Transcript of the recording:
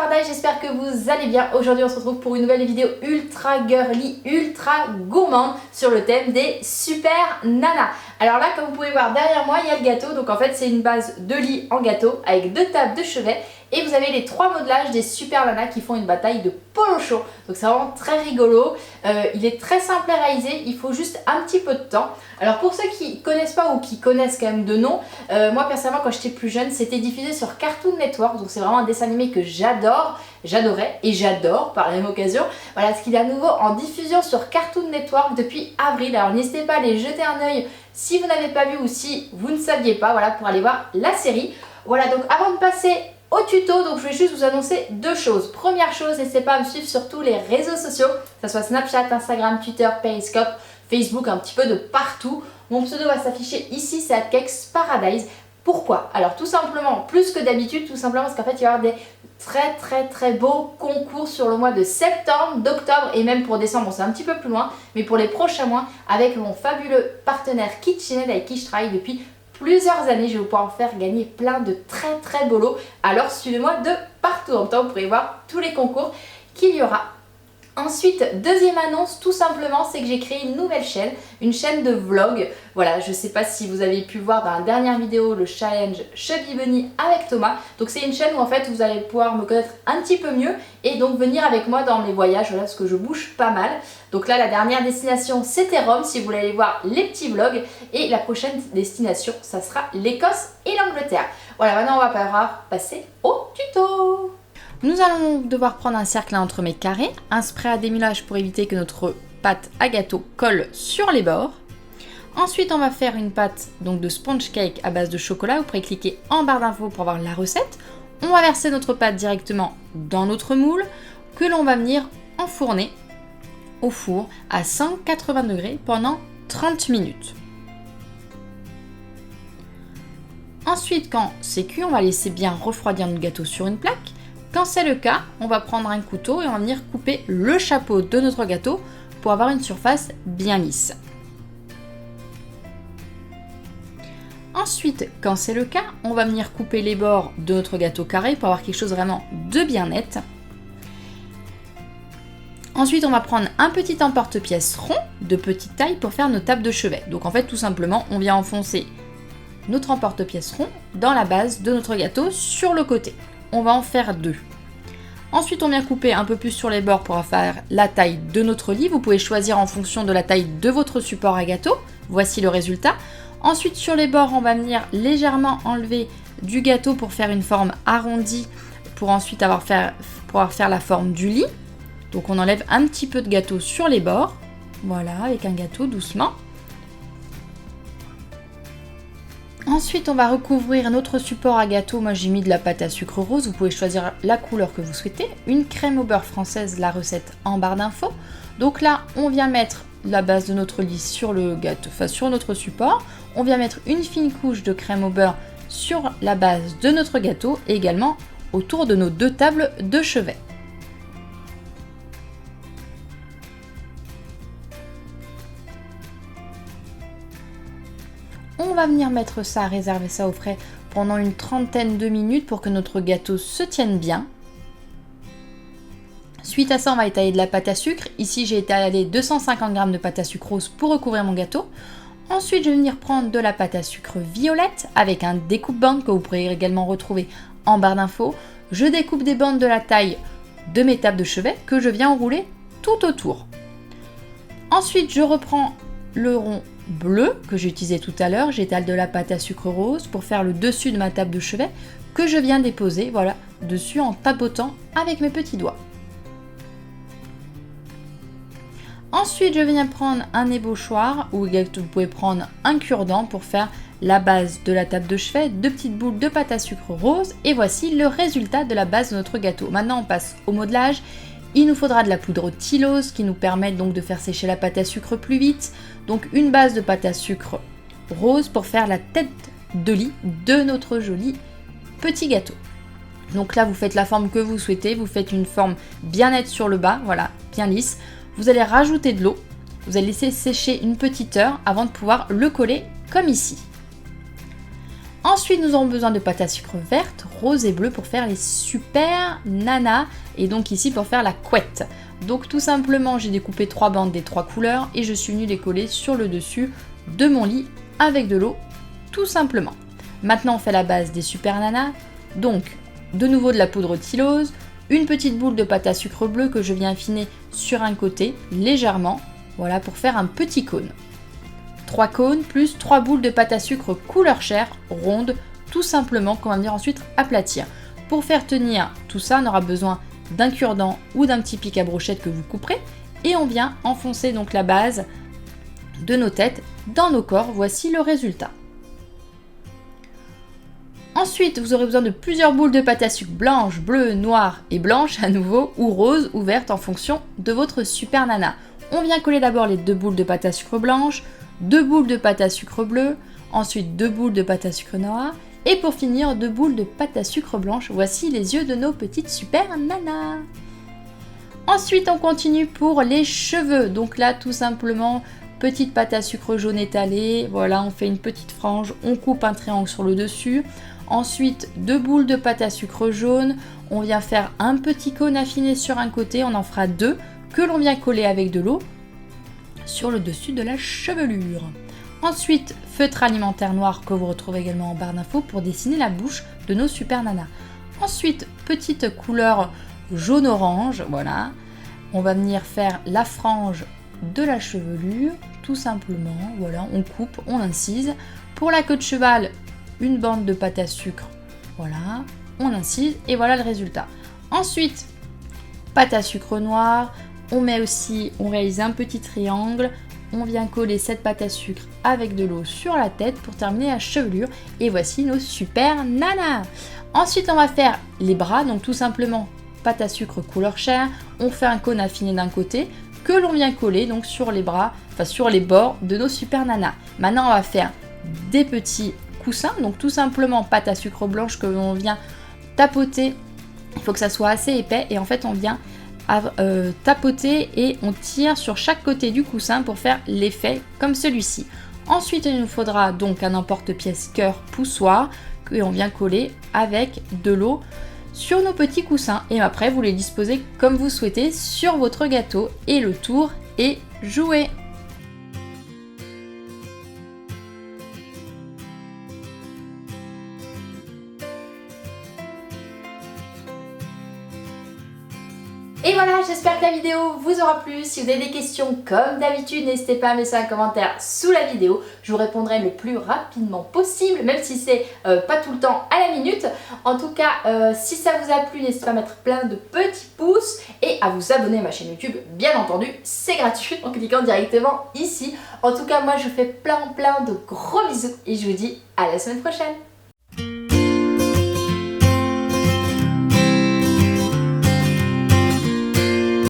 Paradise, j'espère que vous allez bien. Aujourd'hui on se retrouve pour une nouvelle vidéo ultra girly, ultra gourmande sur le thème des super nanas. Alors là, comme vous pouvez voir derrière moi, il y a le gâteau. Donc en fait c'est une base de lit en gâteau avec 2 tables de chevet. Et vous avez les 3 modelages des super nanas qui font une bataille de polo chaud. Donc c'est vraiment très rigolo. Il est très simple à réaliser, il faut juste un petit peu de temps. Alors pour ceux qui ne connaissent pas ou qui connaissent quand même de nom, moi personnellement quand j'étais plus jeune, c'était diffusé sur Cartoon Network. Donc c'est vraiment un dessin animé que j'adorais et j'adore par la même occasion. Voilà, ce qu'il y a à nouveau en diffusion sur Cartoon Network depuis avril. Alors n'hésitez pas à aller jeter un œil si vous n'avez pas vu ou si vous ne saviez pas, voilà, pour aller voir la série. Voilà, donc avant de passer au tuto, donc je vais juste vous annoncer 2 choses. Première chose, n'hésitez pas à me suivre sur tous les réseaux sociaux, que ce soit Snapchat, Instagram, Twitter, Periscope, Facebook, un petit peu de partout. Mon pseudo va s'afficher ici, c'est @kexparadise. Pourquoi? Alors tout simplement, plus que d'habitude, tout simplement parce qu'en fait il va y avoir des très beaux concours sur le mois de septembre, d'octobre et même pour décembre, bon, c'est un petit peu plus loin, mais pour les prochains mois avec mon fabuleux partenaire KitchenAid avec qui je travaille depuis plusieurs années. Je vais pouvoir faire gagner plein de très beaux lots. Alors suivez-moi de partout. En même temps, vous pourrez voir tous les concours qu'il y aura. Ensuite, deuxième annonce, tout simplement, c'est que j'ai créé une nouvelle chaîne, une chaîne de vlog. Voilà, je ne sais pas si vous avez pu voir dans la dernière vidéo le challenge Chubby Bunny avec Thomas. Donc c'est une chaîne où en fait vous allez pouvoir me connaître un petit peu mieux et donc venir avec moi dans mes voyages, voilà, parce que je bouge pas mal. Donc là, la dernière destination, c'était Rome, si vous voulez aller voir les petits vlogs. Et la prochaine destination, ça sera l'Écosse et l'Angleterre. Voilà, maintenant on va pouvoir passer au tuto. Nous allons devoir prendre un cercle à entremets carrés, un spray à démêlage pour éviter que notre pâte à gâteau colle sur les bords. Ensuite, on va faire une pâte donc de sponge cake à base de chocolat. Vous pourrez cliquer en barre d'infos pour avoir la recette. On va verser notre pâte directement dans notre moule que l'on va venir enfourner au four à 180 degrés pendant 30 minutes. Ensuite, quand c'est cuit, on va laisser bien refroidir notre gâteau sur une plaque. Quand c'est le cas, on va prendre un couteau et on va venir couper le chapeau de notre gâteau pour avoir une surface bien lisse. Ensuite, quand c'est le cas, on va venir couper les bords de notre gâteau carré pour avoir quelque chose vraiment de bien net. Ensuite, on va prendre un petit emporte-pièce rond de petite taille pour faire nos tables de chevet. Donc en fait, tout simplement, on vient enfoncer notre emporte-pièce rond dans la base de notre gâteau sur le côté. On va en faire 2. Ensuite, on vient couper un peu plus sur les bords pour faire la taille de notre lit. Vous pouvez choisir en fonction de la taille de votre support à gâteau. Voici le résultat. Ensuite, sur les bords, on va venir légèrement enlever du gâteau pour faire une forme arrondie, pour ensuite pouvoir faire la forme du lit. Donc, on enlève un petit peu de gâteau sur les bords. Voilà, avec un gâteau doucement. Ensuite, on va recouvrir notre support à gâteau. Moi, j'ai mis de la pâte à sucre rose. Vous pouvez choisir la couleur que vous souhaitez. Une crème au beurre française, la recette en barre d'infos. Donc là, on vient mettre la base de notre lit sur le gâteau, enfin sur notre support. On vient mettre une fine couche de crème au beurre sur la base de notre gâteau et également autour de nos 2 tables de chevet. On va venir mettre ça, réserver ça au frais pendant une trentaine de minutes pour que notre gâteau se tienne bien. Suite à ça, on va étaler de la pâte à sucre. Ici, j'ai étalé 250 g de pâte à sucre rose pour recouvrir mon gâteau. Ensuite, je vais venir prendre de la pâte à sucre violette avec un découpe-bande que vous pourrez également retrouver en barre d'infos. Je découpe des bandes de la taille de mes tables de chevet que je viens enrouler tout autour. Ensuite, je reprends le rond bleu que j'ai utilisé tout à l'heure, j'étale de la pâte à sucre rose pour faire le dessus de ma table de chevet que je viens déposer, voilà, dessus en tapotant avec mes petits doigts. Ensuite, je viens prendre un ébauchoir ou vous pouvez prendre un cure-dent pour faire la base de la table de chevet, 2 petites boules de pâte à sucre rose et voici le résultat de la base de notre gâteau. Maintenant, on passe au modelage. Il nous faudra de la poudre Tylose qui nous permet donc de faire sécher la pâte à sucre plus vite. Donc une base de pâte à sucre rose pour faire la tête de lit de notre joli petit gâteau. Donc là, vous faites la forme que vous souhaitez. Vous faites une forme bien nette sur le bas, voilà, bien lisse. Vous allez rajouter de l'eau. Vous allez laisser sécher une petite heure avant de pouvoir le coller comme ici. Ensuite, nous aurons besoin de pâte à sucre verte, rose et bleue pour faire les super nanas. Et donc ici pour faire la couette. Donc tout simplement, j'ai découpé 3 bandes des 3 couleurs et je suis venue les coller sur le dessus de mon lit avec de l'eau, tout simplement. Maintenant, on fait la base des super nanas. Donc, de nouveau de la poudre tylose, une petite boule de pâte à sucre bleu que je viens affiner sur un côté, légèrement. Voilà, pour faire un petit cône. 3 cônes plus 3 boules de pâte à sucre couleur chair, ronde, tout simplement, qu'on va venir ensuite aplatir. Pour faire tenir tout ça, on aura besoin d'un cure-dent ou d'un petit pic à brochette que vous couperez. Et on vient enfoncer donc la base de nos têtes dans nos corps. Voici le résultat. Ensuite, vous aurez besoin de plusieurs boules de pâte à sucre blanche, bleue, noire et blanche à nouveau, ou rose ou verte en fonction de votre super nana. On vient coller d'abord les 2 boules de pâte à sucre blanche, 2 boules de pâte à sucre bleue, ensuite 2 boules de pâte à sucre noire, et pour finir 2 boules de pâte à sucre blanche. Voici les yeux de nos petites super nanas. Ensuite, on continue pour les cheveux. Donc là, tout simplement, petite pâte à sucre jaune étalée. Voilà, on fait une petite frange, on coupe un triangle sur le dessus. Ensuite, 2 boules de pâte à sucre jaune. On vient faire un petit cône affiné sur un côté. On en fera 2 que l'on vient coller avec de l'eau sur le dessus de la chevelure. Ensuite, feutre alimentaire noir que vous retrouvez également en barre d'infos pour dessiner la bouche de nos super nanas. Ensuite, petite couleur jaune-orange, voilà. On va venir faire la frange de la chevelure, tout simplement. Voilà, on coupe, on incise. Pour la queue de cheval, une bande de pâte à sucre, voilà, on incise et voilà le résultat. Ensuite, pâte à sucre noire, on réalise un petit triangle. On vient coller cette pâte à sucre avec de l'eau sur la tête pour terminer la chevelure. Et voici nos super nanas. Ensuite, on va faire les bras. Donc tout simplement, pâte à sucre couleur chair. On fait un cône affiné d'un côté que l'on vient coller donc sur les bras, enfin sur les bords de nos super nanas. Maintenant, on va faire des petits coussins. Donc tout simplement, pâte à sucre blanche que l'on vient tapoter. Il faut que ça soit assez épais. Et en fait, on vient tapoter et on tire sur chaque côté du coussin pour faire l'effet comme celui-ci. Ensuite, il nous faudra donc un emporte-pièce cœur poussoir que on vient coller avec de l'eau sur nos petits coussins. Et après, vous les disposez comme vous souhaitez sur votre gâteau et le tour est joué. Et voilà, j'espère que la vidéo vous aura plu. Si vous avez des questions, comme d'habitude, n'hésitez pas à me laisser un commentaire sous la vidéo. Je vous répondrai le plus rapidement possible, même si c'est pas tout le temps à la minute. En tout cas, si ça vous a plu, n'hésitez pas à mettre plein de petits pouces et à vous abonner à ma chaîne YouTube, bien entendu. C'est gratuit en cliquant directement ici. En tout cas, moi, je vous fais plein de gros bisous et je vous dis à la semaine prochaine.